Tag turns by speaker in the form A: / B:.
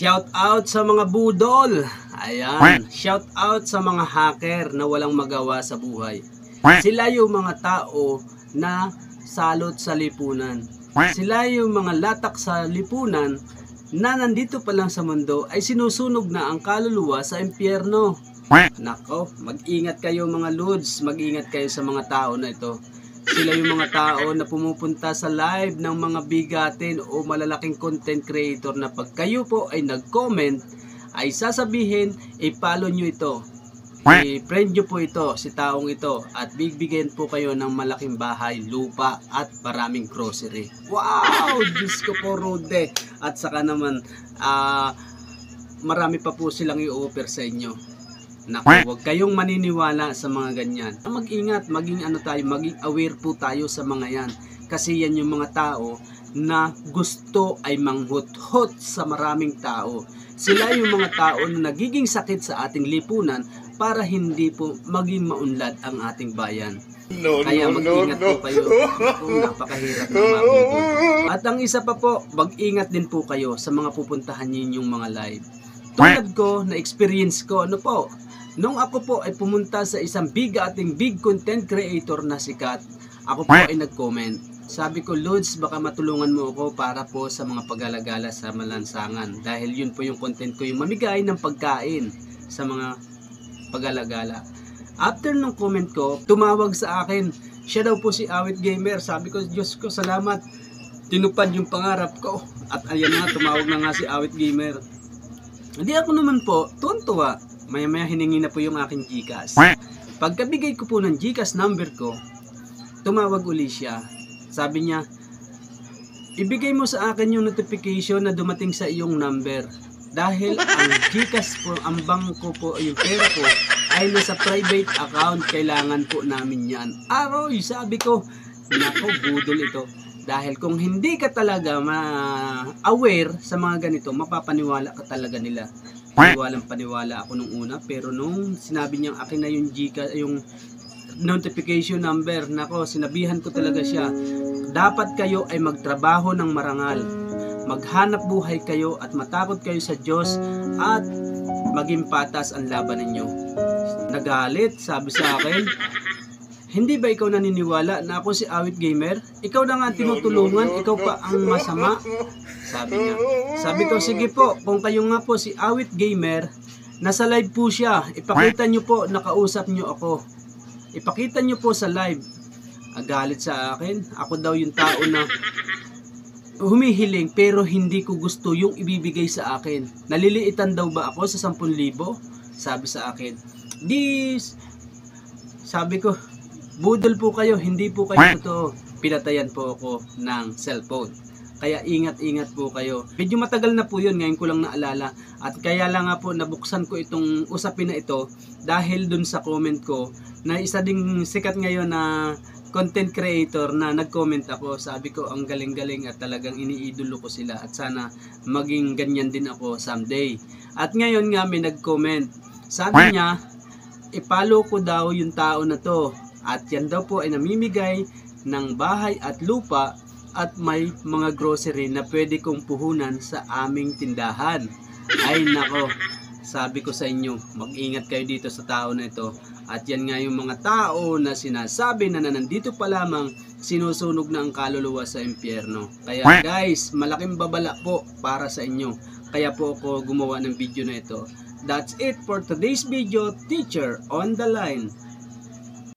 A: Shout out sa mga budol. Ayan, shout out sa mga hacker na walang magawa sa buhay. Sila yung mga tao na salot sa lipunan. Sila yung mga latak sa lipunan na nandito pa lang sa mundo ay sinusunog na ang kaluluwa sa impyerno. Nako, mag-ingat kayo mga lods, mag-ingat kayo sa mga tao na ito. Sila yung mga tao na pumupunta sa live ng mga bigatin o malalaking content creator na pag kayo po ay nag-comment, ay sasabihin, i-follow nyo ito. I-friend nyo po ito, si taong ito, at bibigyan po kayo ng malaking bahay, lupa, at maraming grocery. Wow! Diyos ko po, Rode. At saka naman, marami pa po silang i-offer sa inyo. Naku, huwag kayong maniniwala sa mga ganyan. Mag-ingat, maging aware po tayo sa mga yan. Kasi yan yung mga tao na gusto ay manghut-hut sa maraming tao. Sila yung mga tao na nagiging sakit sa ating lipunan para hindi po maging maunlad ang ating bayan. Kaya mag-ingat po kayo. Napakahirap na mabibig. At ang isa pa po, mag-ingat din po kayo sa mga pupuntahan ninyong mga live. Tulad ko, na experience ko, ano po, nung ako po ay pumunta sa isang big content creator na sikat, ako po ay nag-comment. Sabi ko, Lods, baka matulungan mo ako para po sa mga pag-alagala sa malansangan. Dahil yun po yung content ko, yung mamigay ng pagkain sa mga pag-alagala. After ng comment ko, tumawag sa akin. Siya daw po si Awit Gamer. Sabi ko, Diyos ko, salamat. Tinupad yung pangarap ko. At ayan na, tumawag na nga si Awit Gamer. Hindi ako naman po, tuwan-tuwa. Maya-maya hiningi na po yung aking GCash. Pagkabigay ko po ng GCash number ko, tumawag uli siya. Sabi niya, ibigay mo sa akin yung notification na dumating sa iyong number. Dahil ang GCash po, ang bangko po, yung pera ko, ay nasa private account. Kailangan po namin yan. Aroy, sabi ko, nako, budol ito. Dahil kung hindi ka talaga aware sa mga ganito, mapapaniwala ka talaga nila. Paniwala ako nung una, pero nung sinabi niyang akin na yung GCash, yung notification number, nako, sinabihan ko talaga siya. Dapat kayo ay magtrabaho ng marangal. Maghanap buhay kayo at matakot kayo sa Diyos at maging patas ang laban ninyo. Nagalit, sabi sa akin, hindi ba ikaw naniniwala na ako si Awit Gamer? Ikaw na nga tinutulungan, ikaw pa ang masama. Sabi niya. Sabi ko, sige po, kung kayo nga po si Awit Gamer, nasa live po siya. Ipakita nyo po, nakausap nyo ako. Ipakita nyo po sa live. Agalit sa akin. Ako daw yung tao na humihiling pero hindi ko gusto yung ibibigay sa akin. Naliliitan daw ba ako sa 10,000? Sabi sa akin. Sabi ko, budol po kayo, hindi po kayo totoo. Pinatayan po ako ng cellphone. Kaya ingat-ingat po kayo. Medyo matagal na po yun, ngayon ko lang naalala. At kaya lang nga po nabuksan ko itong usapin na ito dahil dun sa comment ko na isa ding sikat ngayon na content creator na nag-comment ako. Sabi ko, ang galing-galing at talagang iniidolo ko sila at sana maging ganyan din ako someday. At ngayon nga may nag-comment. Sabi niya, i-follow ko daw yung tao na to. At yan daw po ay namimigay ng bahay at lupa at may mga grocery na pwede kong puhunan sa aming tindahan. Ay nako, sabi ko sa inyo, mag-ingat kayo dito sa tao na ito. At yan nga yung mga tao na sinasabi na nandito pa lamang, sinusunog na ang kaluluwa sa impyerno. Kaya guys, malaking babala po para sa inyo. Kaya po ako gumawa ng video na ito. That's it for today's video, Teacher on the Line.